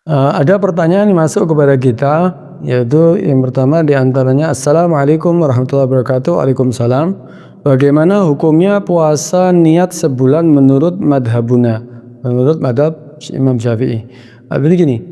Ada pertanyaan yang masuk kepada kita, yaitu yang pertama diantaranya, Assalamualaikum warahmatullahi wabarakatuh. Waalaikumsalam. Bagaimana hukumnya puasa niat sebulan menurut madhabuna, menurut madhab Imam Syafi'i? Begini,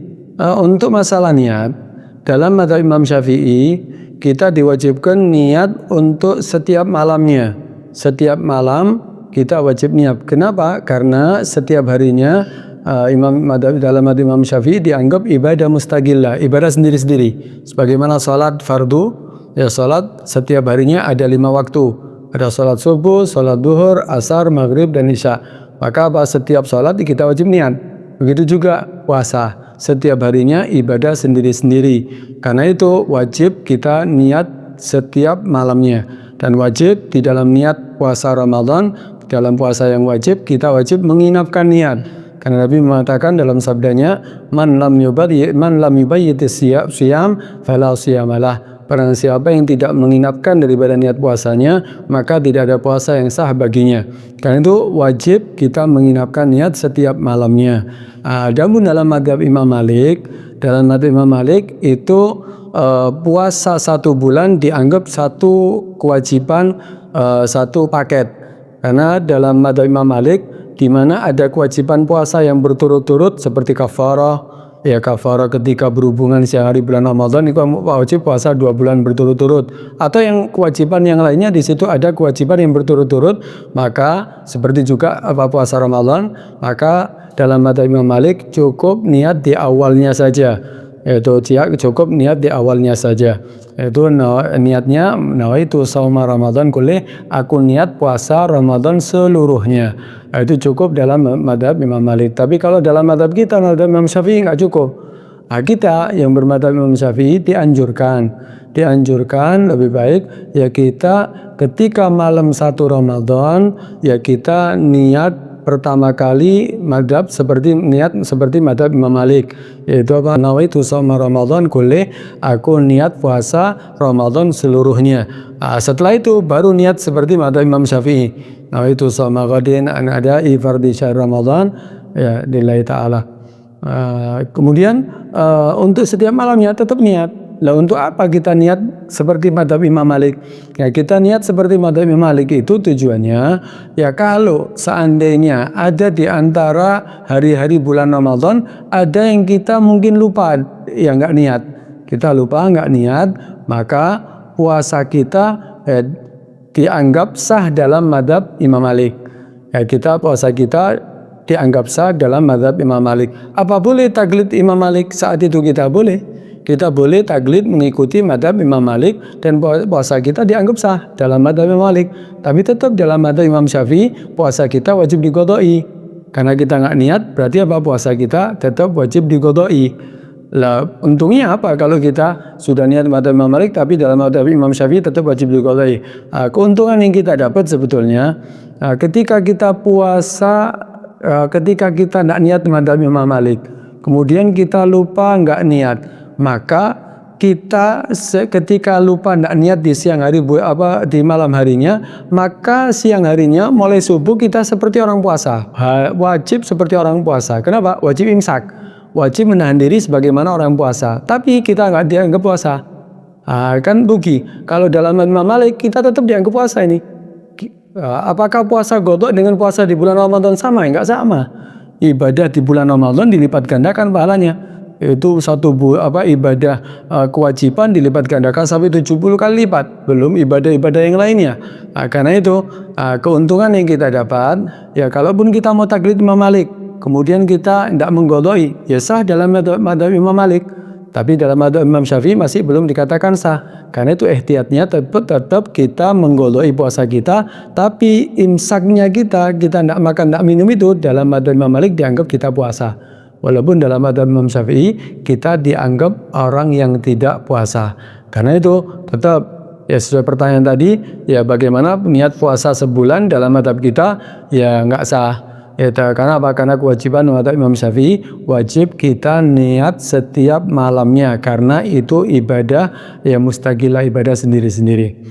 untuk masalah niat, dalam madhab Imam Syafi'i kita diwajibkan niat untuk setiap malamnya. Setiap malam kita wajib niat. Kenapa? Karena setiap harinya dalam madhab Imam Syafi'i dianggap ibadah mustaqillah, ibadah sendiri-sendiri. Sebagaimana sholat fardu, ya sholat setiap harinya ada 5 waktu. Ada sholat subuh, sholat duhur, asar, maghrib, dan isya. Maka setiap sholat kita wajib niat. Begitu juga puasa, setiap harinya ibadah sendiri-sendiri. Karena itu wajib kita niat setiap malamnya. Dan wajib di dalam niat puasa Ramadan, dalam puasa yang wajib, kita wajib menginapkan niat. Karena Nabi mengatakan dalam sabdanya, man lam yubayyit siyam fala siyamalah. Barang siapa yang tidak menginapkan daripada niat puasanya, maka tidak ada puasa yang sah baginya. Karena itu wajib kita menginapkan niat setiap malamnya. Namun dalam madhab Imam Malik, itu puasa 1 bulan dianggap satu kewajiban, satu paket. Karena dalam madhab Imam Malik, di mana ada kewajiban puasa yang berturut-turut seperti kafarah, ya kafarah ketika berhubungan siang hari bulan Ramadan itu wajib puasa 2 bulan berturut-turut, atau yang kewajiban yang lainnya di situ ada kewajiban yang berturut-turut, maka seperti juga puasa Ramadan, maka dalam madhab Imam Malik cukup niat di awalnya saja. Itu cukup niat di awalnya saja. Itu niatnya nawaitu shauma Ramadan kullih, aku niat puasa Ramadan seluruhnya. Itu cukup dalam madhab Imam Malik. Tapi kalau dalam madhab kita, madhab Imam Syafi'i nggak cukup. Kita yang bermadhab Imam Syafi'i dianjurkan lebih baik ya kita ketika malam 1 Ramadan ya kita niat pertama kali madhab seperti madhab Imam Malik, yaitu apa? Nawaitu shauma Ramadan kullih, aku niat puasa Ramadan seluruhnya. Setelah itu baru niat seperti madhab Imam Syafi'i, nawaitu shauma ghadin an ada'i fardhi syahr Ramadan, ya lillahi ta'ala. Kemudian untuk setiap malamnya tetap niat. Lah untuk apa kita niat seperti madhab Imam Malik? Ya kita niat seperti madhab Imam Malik itu tujuannya ya kalau seandainya ada di antara hari-hari bulan Ramadan ada yang kita mungkin lupa ya nggak niat, kita lupa nggak niat, maka puasa kita dianggap sah dalam madhab Imam Malik. Ya puasa kita dianggap sah dalam madhab Imam Malik. Apa boleh taklid Imam Malik saat itu? Kita boleh. Kita boleh taklid mengikuti madhab Imam Malik dan puasa kita dianggap sah dalam madhab Imam Malik. Tapi tetap dalam madhab Imam Syafi'i puasa kita wajib diqodoi. Karena kita nggak niat berarti apa? Puasa kita tetap wajib diqodoi. Lah untungnya apa kalau kita sudah niat madhab Imam Malik tapi dalam madhab Imam Syafi'i tetap wajib diqodoi? Keuntungan yang kita dapat sebetulnya ketika kita puasa, ketika kita nggak niat madhab Imam Malik, kemudian kita lupa nggak niat, maka kita ketika lupa tidak niat di siang hari di malam harinya, maka siang harinya mulai subuh kita seperti orang puasa, wajib seperti orang puasa. Kenapa? Wajib imsak, wajib menahan diri sebagaimana orang puasa, tapi kita nggak dianggap puasa. Kan rugi. Kalau dalam Imam Malik kita tetap dianggap puasa ini. Apakah puasa qadha dengan puasa di bulan Ramadan sama? Enggak sama. Ibadah di bulan Ramadan dilipat gandakan pahalanya. Itu ibadah kewajiban dilipat gandakan sampai 70 kali lipat, belum ibadah-ibadah yang lainnya. Karena itu keuntungan yang kita dapat ya kalaupun kita mau taklid Imam Malik kemudian kita tidak mengqodoi, ya sah dalam madhab Imam Malik, tapi dalam madhab Imam Syafi'i masih belum dikatakan sah. Karena itu ihtiyatnya tetap kita mengqodoi puasa kita, tapi imsaknya kita tidak makan tidak minum itu dalam madhab Imam Malik dianggap kita puasa. Walaupun dalam madhab Imam Syafi'i kita dianggap orang yang tidak puasa. Karena itu tetap ya sesuai pertanyaan tadi ya bagaimana niat puasa sebulan dalam madhab kita ya nggak sah. Ya, karena apa? Karena kewajiban madhab Imam Syafi'i wajib kita niat setiap malamnya karena itu ibadah ya mustaqillah, ibadah sendiri-sendiri.